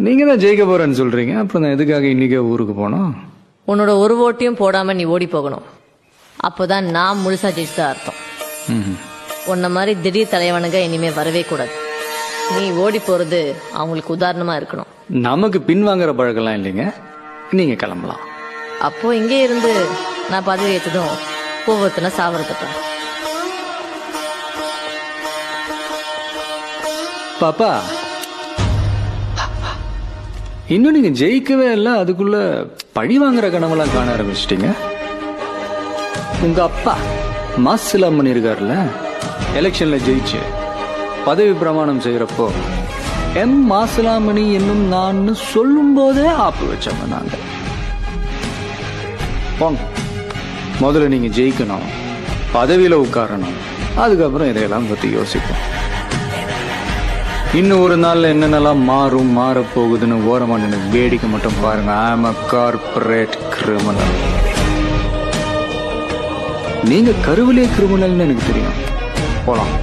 நீங்க தான் ஜெயிக்க போறேன்னு சொல்றீங்க, அப்புறம் நான் எதுக்காக இன்னைக்கே ஊருக்கு போனோம்? உன்னோட ஒரு ஓட்டையும் போடாம நீ ஓடி போகணும். அப்போதான் நான் முழுசா ஜெயிச்சதா அர்த்தம். உன்ன மாதிரி திடீர் தலைவனுங்க இனிமே வரவே கூடாது. நீ ஓடி போறது அவங்களுக்கு உதாரணமா இருக்கணும். நமக்கு பின்வாங்குற பழக்கம்லாம் இல்லைங்க, நீங்க கிளம்பலாம். அப்போ இங்கே இருந்து நான் பதவி ஏற்றதும் ஒவ்வொருத்தனை சாவறதுப்பா. பாப்பா, இன்னும் நீங்க ஜெயிக்கவே இல்லை, அதுக்குள்ள பழி வாங்குற கனவெல்லாம் காண ஆரம்பிச்சிட்டீங்க. உங்க அப்பா மாசிலாம் பண்ணிருக்காருல, எலெக்ஷன்ல ஜெயிச்சு பதவி பிரமாணம் செய்யறப்போ எம் மாசிலாமணி என்னும் நான் சொல்லும் போதே ஆப்பு வச்சவங்க நாங்க. போங்க, முதல்ல நீங்க ஜெயிக்கணும், பதவியில உட்காரணும், அதுக்கப்புறம் இதையெல்லாம் பத்தி யோசிப்போம். இன்னும் ஒரு நாள்ல என்னென்னலாம் மாறும், மாறப்போகுதுன்னு ஓரமா நின்று வேடிக்கை மட்டும் பாருங்க. ஐ அம் a கார்பரேட் கிரிமினல். நீங்க கருவிலே கிரிமினல்னு எனக்கு தெரியும். போலாம்.